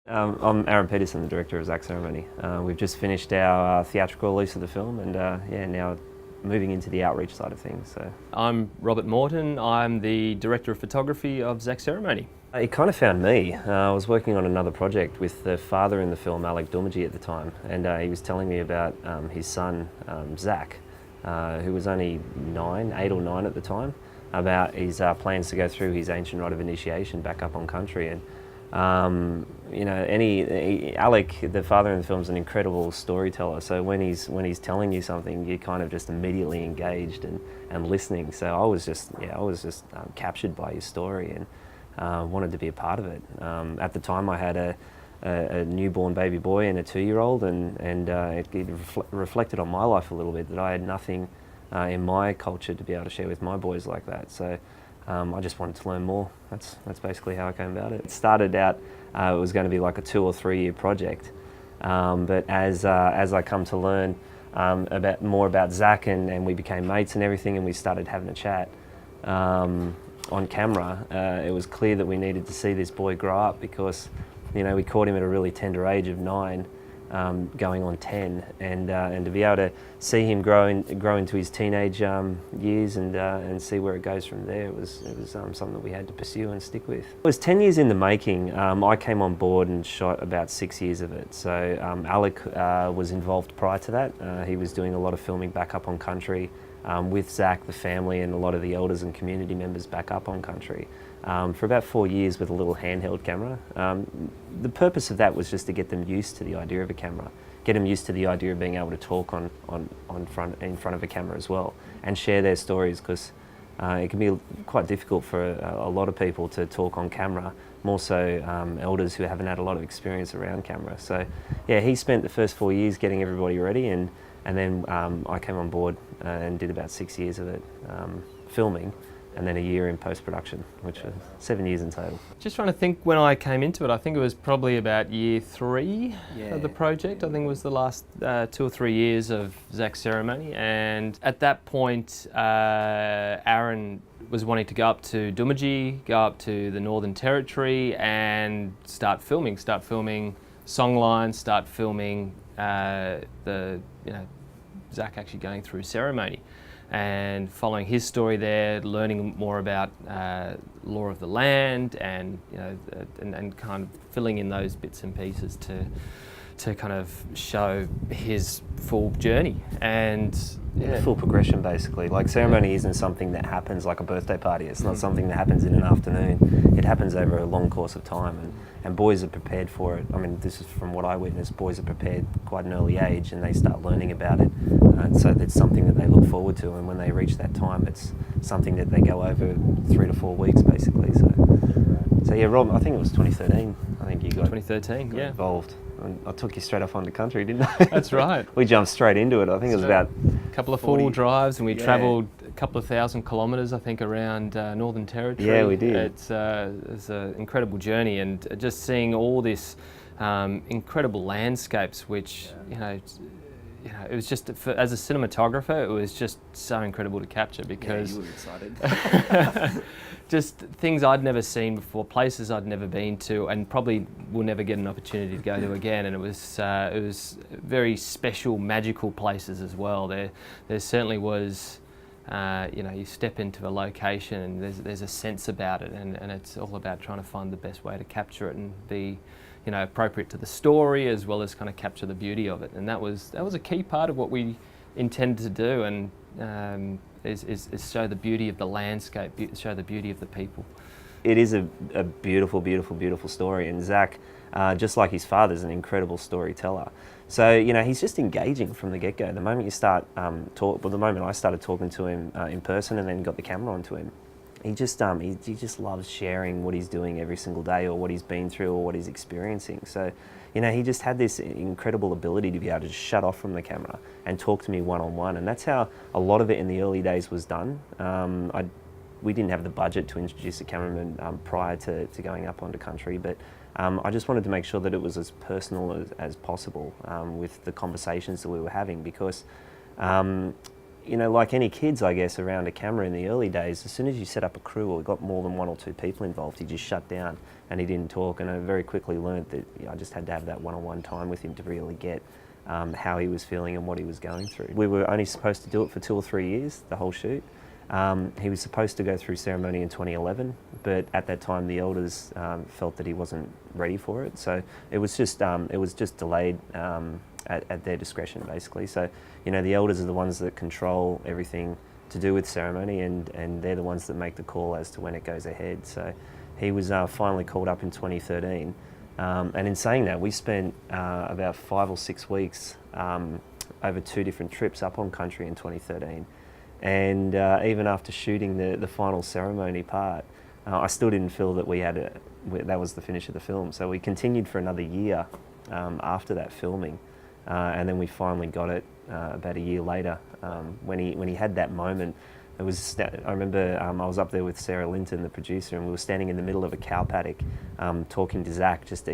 I'm Aaron Peterson, the director of Zach Ceremony. We've just finished our theatrical release of the film and yeah, now moving into the outreach side of things. So I'm Robert Morton. I'm the director of photography of Zach Ceremony. It kind of found me. I was working on another project with the father in the film, Alec at the time, and he was telling me about his son, Zach, who was only 8 or 9 at the time, about his plans to go through his ancient rite of initiation back up on country. And you know, Alec, the father in the film, is an incredible storyteller. So when he's telling you something, you're kind of just immediately engaged and listening. So I was just captured by his story and wanted to be a part of it. At the time, I had a newborn baby boy and a 2-year-old, and it reflected on my life a little bit that I had nothing in my culture to be able to share with my boys like that. So I just wanted to learn more. That's basically how I came about it. It started out, it was going to be like a 2 or 3 year project, but as I come to learn more about Zach and we became mates and everything, and we started having a chat on camera, it was clear that we needed to see this boy grow up, because you know, we caught him at a really tender age of 9. Going on 10, and to be able to see him grow into his teenage years and see where it goes from there, it was something that we had to pursue and stick with. It was 10 years in the making. I came on board and shot about 6 years of it. So Alec was involved prior to that. He was doing a lot of filming back up on country with Zach, the family, and a lot of the elders and community members back up on country. For about 4 years with a little handheld camera. The purpose of that was just to get them used to the idea of a camera, get them used to the idea of being able to talk in front of a camera as well, and share their stories, because it can be quite difficult for a lot of people to talk on camera, more so elders who haven't had a lot of experience around camera. So yeah, he spent the first 4 years getting everybody ready, and then I came on board and did about 6 years of it, filming, and then a year in post-production, which was 7 years in total. Just trying to think when I came into it, I think it was probably about year 3 of the project. I think it was the last 2 or 3 years of Zach's Ceremony, and at that point Aaron was wanting to go up to Doomadgee, go up to the Northern Territory and start filming songlines, start filming Zach actually going through ceremony and following his story there, learning more about law of the land, and and kind of filling in those bits and pieces to kind of show his full journey and full progression, basically. Like, ceremony isn't something that happens like a birthday party. It's not something that happens in an afternoon. It happens over a long course of time, and boys are prepared for it. I mean, this is from what I witnessed. Boys are prepared quite an early age, and they start learning about it, and so it's something that they look forward to, and when they reach that time, it's something that they go over 3 to 4 weeks, basically. So yeah, Rob, I think it was 2013. I think you got 2013, yeah, involved. I took you straight off onto country, didn't I? That's right. We jumped straight into it. I think it was about a couple of 4-wheel drives, and we travelled a couple of 1,000 kilometres, I think, around Northern Territory. Yeah, we did. It's an incredible journey, and just seeing all this incredible landscapes, which it was just, as a cinematographer, it was just so incredible to capture, because you were excited. just things I'd never seen before, places I'd never been to, and probably will never get an opportunity to go to again. And it was very special, magical places as well. There certainly was. You step into a location and there's a sense about it, and it's all about trying to find the best way to capture it and be appropriate to the story, as well as kind of capture the beauty of it. And that was a key part of what we intended to do, and is show the beauty of the landscape, show the beauty of the people. It is a beautiful, beautiful, beautiful story, and Zach, just like his father, is an incredible storyteller. So he's just engaging from the get-go. The moment you start the moment I started talking to him in person, and then got the camera onto him, he just loves sharing what he's doing every single day, or what he's been through, or what he's experiencing. So he just had this incredible ability to be able to just shut off from the camera and talk to me one-on-one, and that's how a lot of it in the early days was done. We didn't have the budget to introduce a cameraman prior to going up onto country, but I just wanted to make sure that it was as personal as possible with the conversations that we were having, because you know, like any kids, I guess, around a camera in the early days, as soon as you set up a crew or got more than 1 or 2 people involved, he just shut down and he didn't talk. And I very quickly learned that I just had to have that one-on-one time with him to really get how he was feeling and what he was going through. We were only supposed to do it for 2 or 3 years, the whole shoot. He was supposed to go through ceremony in 2011, but at that time the elders felt that he wasn't ready for it. So it was just delayed at their discretion, basically. So, you know, the elders are the ones that control everything to do with ceremony, and they're the ones that make the call as to when it goes ahead. So he was finally called up in 2013. And in saying that, we spent about 5 or 6 weeks over 2 different trips up on country in 2013. And even after shooting the final ceremony part, I still didn't feel that that was the finish of the film. So we continued for another year after that filming. And then we finally got it about a year later. When he had that moment, I remember I was up there with Sarah Linton, the producer, and we were standing in the middle of a cow paddock talking to Zach, just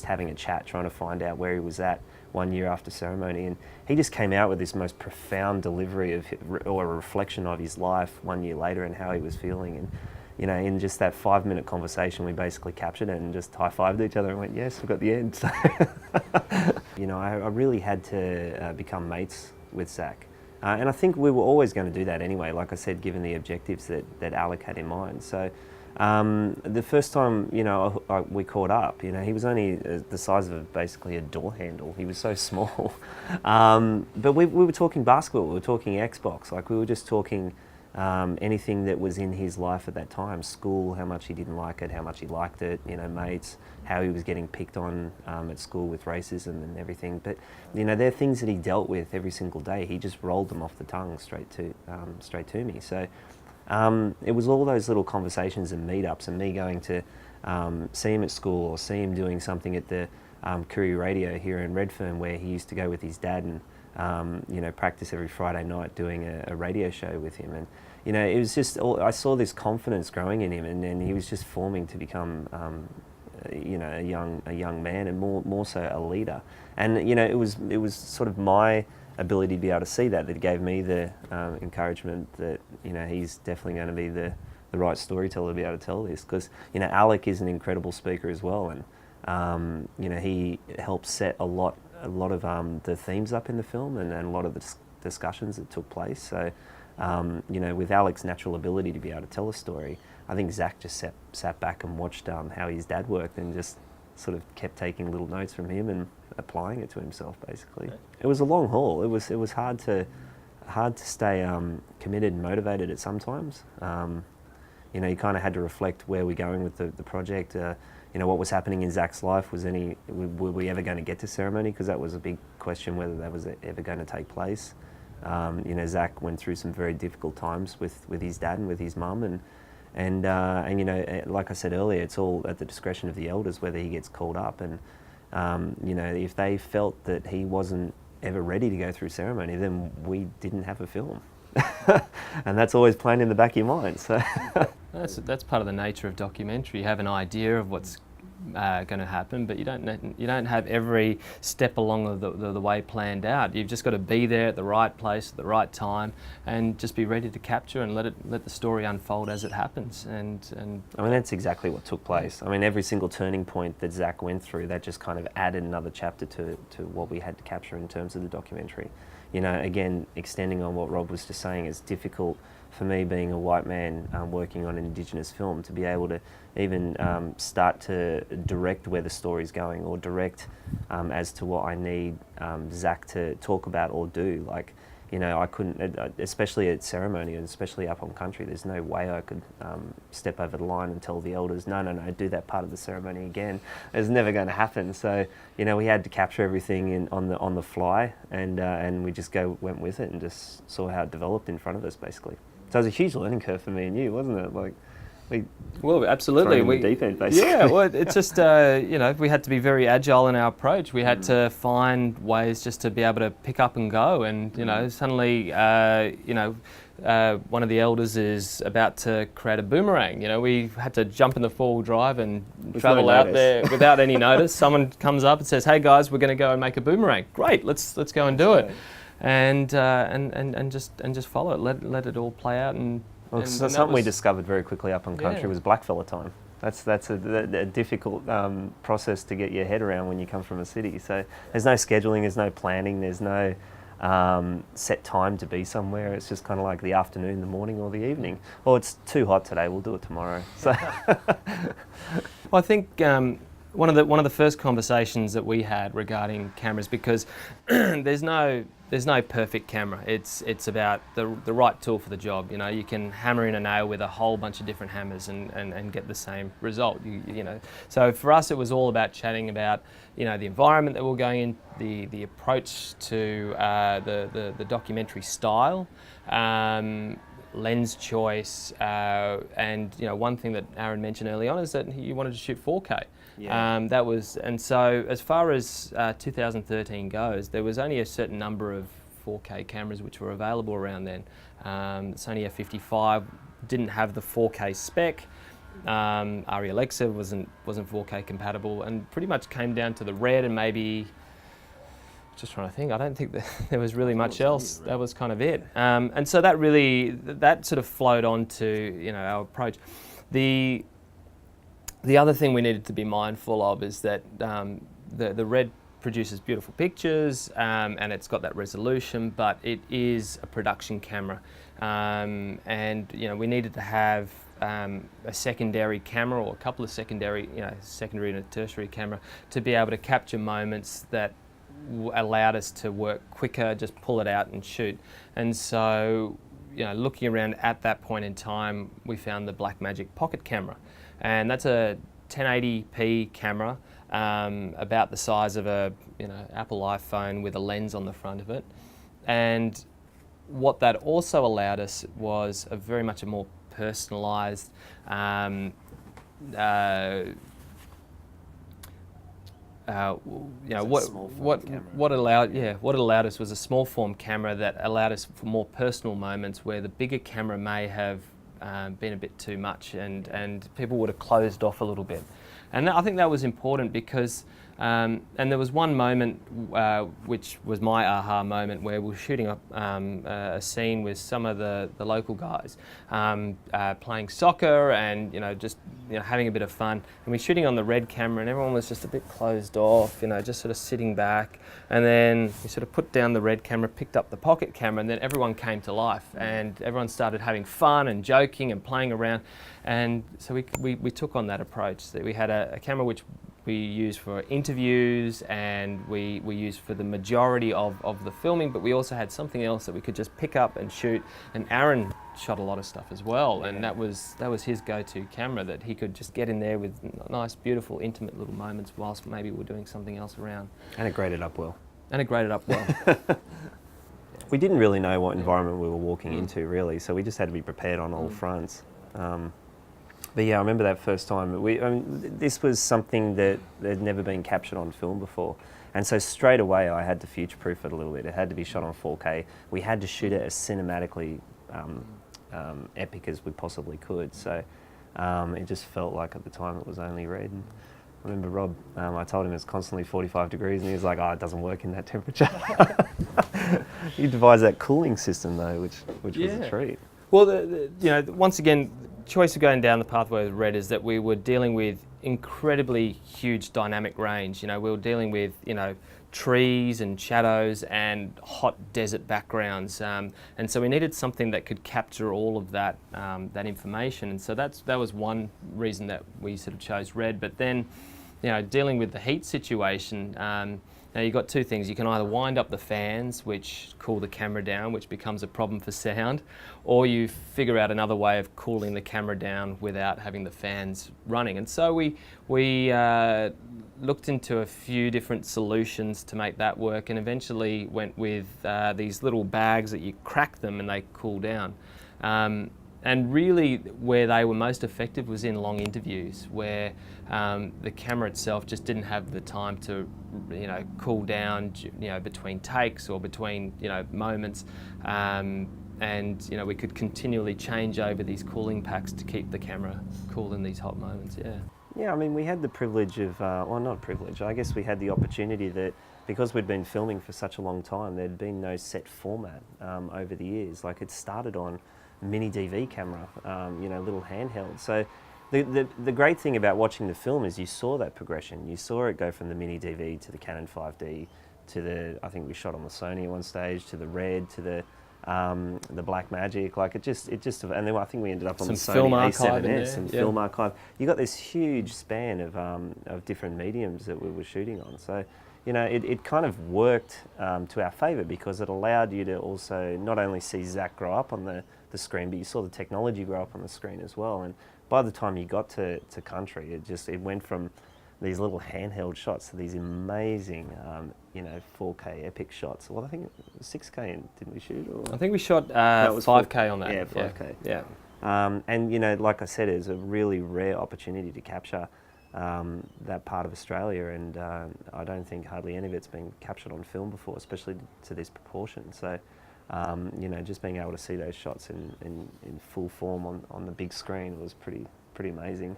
having a chat, trying to find out where he was at 1 year after ceremony. And he just came out with this most profound delivery or a reflection of his life 1 year later and how he was feeling. And, you know, in just that 5-minute conversation, we basically captured it and just high-fived each other and went, yes, we've got the end. So, you know, I really had to become mates with Zach. And I think we were always going to do that anyway, like I said, given the objectives that Alec had in mind. So the first time, you know, we caught up, you know, he was only the size of basically a door handle. He was so small. But we were talking basketball, we were talking Xbox, like we were just talking anything that was in his life at that time. School, how much he didn't like it, how much he liked it, you know, mates, how he was getting picked on at school with racism and everything. But, you know, they're things that he dealt with every single day. He just rolled them off the tongue straight to me. So it was all those little conversations and meetups and me going to see him at school or see him doing something at the Koori Radio here in Redfern, where he used to go with his dad and you know, practice every Friday night doing a radio show with him. And, you know, it was just, I saw this confidence growing in him, and then he was just forming to become, you know, a young man, and more so a leader. And, you know, it was sort of my ability to be able to see that gave me the encouragement that, you know, he's definitely going to be the right storyteller to be able to tell this. Because, you know, Alec is an incredible speaker as well, and, you know, he helped set a lot of the themes up in the film and a lot of the discussions that took place. So, you know, with Alec's natural ability to be able to tell a story, I think Zach just sat back and watched how his dad worked and just sort of kept taking little notes from him and applying it to himself, basically. Okay. It was a long haul. It was hard to stay committed and motivated at some times. You know, you kind of had to reflect where we're going with the project. You know, what was happening in Zach's life? Were we ever going to get to ceremony? Because that was a big question, whether that was ever going to take place. You know, Zach went through some very difficult times with his dad and with his mum, and you know, like I said earlier, it's all at the discretion of the elders whether he gets called up. And you know, if they felt that he wasn't ever ready to go through ceremony, then we didn't have a film. And that's always playing in the back of your mind. So that's part of the nature of documentary. You have an idea of what's going to happen, but you don't have every step along the way planned out. You've just got to be there at the right place at the right time, and just be ready to capture and let the story unfold as it happens. And I mean, that's exactly what took place. I mean, every single turning point that Zach went through, that just kind of added another chapter to what we had to capture in terms of the documentary. You know, again, extending on what Rob was just saying, it's difficult for me, being a white man working on an Indigenous film, to be able to even start to direct where the story's going, or direct as to what I need Zach to talk about or do. Like, you know, I couldn't, especially at ceremony and especially up on country, there's no way I could step over the line and tell the elders, no, do that part of the ceremony again. It's never going to happen. So, you know, we had to capture everything on the fly, and we just went with it and just saw how it developed in front of us, basically. So it was a huge learning curve for me and you, wasn't it? Like, well, absolutely. We deep end, basically. Yeah, well, it's just you know, we had to be very agile in our approach. We had to find ways just to be able to pick up and go. And you know, suddenly, you know, one of the elders is about to create a boomerang. You know, we had to jump in the 4-wheel drive and travel out there without any notice. Someone comes up and says, "Hey guys, we're going to go and make a boomerang." Great, let's go and do it. and just follow it, let it all play out. And well, and so that something we was- discovered very quickly up on country Yeah. was blackfella time. That's a difficult process to get your head around when you come from a city. So there's no scheduling, there's no planning, there's no set time to be somewhere. It's just kind of like the afternoon, the morning, or the evening. Oh, it's too hot today, we'll do it tomorrow. So Well, I think one of the first conversations that we had regarding cameras, because there's no perfect camera. It's about the right tool for the job. You know, you can hammer in a nail with a whole bunch of different hammers and get the same result. You know, so for us it was all about chatting about, you know, the environment that we're going in, the approach to the documentary style. Lens choice, and you know, one thing that Aaron mentioned early on is that you wanted to shoot 4K. Yeah. That was, and so as far as 2013 goes, there was only a certain number of 4K cameras which were available around then. Sony F55 didn't have the 4K spec. Arri Alexa wasn't 4K compatible, and pretty much came down to the Red and maybe. Just trying to think. I don't think that there was really much else. That was kind of it. And so that sort of flowed on to, you know, our approach. The other thing we needed to be mindful of is that the Red produces beautiful pictures, and it's got that resolution, but it is a production camera, and you know, we needed to have a secondary camera, or a couple of secondary and a tertiary camera, to be able to capture moments that allowed us to work quicker, just pull it out and shoot. And so, you know, looking around at that point in time, we found the Blackmagic Pocket camera, and that's a 1080p camera, about the size of a Apple iPhone with a lens on the front of it. And what that also allowed us was very much a more personalised. What allowed us was a small form camera that allowed us for more personal moments where the bigger camera may have been a bit too much, and people would have closed off a little bit. And I think that was important because, and there was one moment which was my aha moment, where we were shooting a scene with some of the local guys playing soccer and just having a bit of fun. And we're shooting on the Red camera, and everyone was just a bit closed off, just sort of sitting back. And then we sort of put down the Red camera, picked up the Pocket camera, and then everyone came to life, and everyone started having fun and joking and playing around. And so we took on that approach. That we had a camera which we used for interviews, and we used for the majority of the filming, but we also had something else that we could just pick up and shoot. And Aaron shot a lot of stuff as well, and that was his go-to camera, that he could just get in there with nice, beautiful, intimate little moments whilst maybe we're doing something else around. And it graded up well. We didn't really know what environment we were walking into, really, so we just had to be prepared on all fronts. But yeah, I remember that first time. This was something that had never been captured on film before. And so straight away I had to future-proof it a little bit. It had to be shot on 4K. We had to shoot it as cinematically epic as we possibly could. So it just felt like at the time it was only Red. And I remember Rob, I told him it's constantly 45 degrees, and he was like, "Oh, it doesn't work in that temperature." He devised that cooling system though, which was a treat. Well, once again, choice of going down the pathway with Red is that we were dealing with incredibly huge dynamic range. We were dealing with trees and shadows and hot desert backgrounds, and so we needed something that could capture all of that information. And so that was one reason that we sort of chose Red. But then, dealing with the heat situation. Now you've got two things. You can either wind up the fans, which cool the camera down, which becomes a problem for sound, or you figure out another way of cooling the camera down without having the fans running. And so we looked into a few different solutions to make that work, and eventually went with these little bags that you crack them and they cool down. And really where they were most effective was in long interviews, where the camera itself just didn't have the time to cool down between takes or between moments, and we could continually change over these cooling packs to keep the camera cool in these hot moments. Yeah, I mean, we had the privilege of, well, not privilege, I guess we had the opportunity that because we'd been filming for such a long time, there'd been no set format over the years. Like it started on mini DV camera, you know, little handheld. So the great thing about watching the film is you saw that progression. You saw it go from the mini DV to the Canon 5D to the, I think we shot on the Sony at one stage, to the Red, to the Black Magic. Like it just, and then I think we ended up on the Sony A7S and film archive. You got this huge span of different mediums that we were shooting on. So, you know, it kind of worked to our favour because it allowed you to also not only see Zach grow up on the screen, but you saw the technology grow up on the screen as well. And by the time you got to country, it went from these little handheld shots to these amazing, you know, 4K epic shots. Well, I think 6K didn't we shoot? Or? I think we shot 5K on that. Yeah, 5K. Yeah. And you know, like I said, it's a really rare opportunity to capture that part of Australia, and I don't think hardly any of it's been captured on film before, especially to this proportion. So, you know, just being able to see those shots in full form on the big screen was pretty amazing.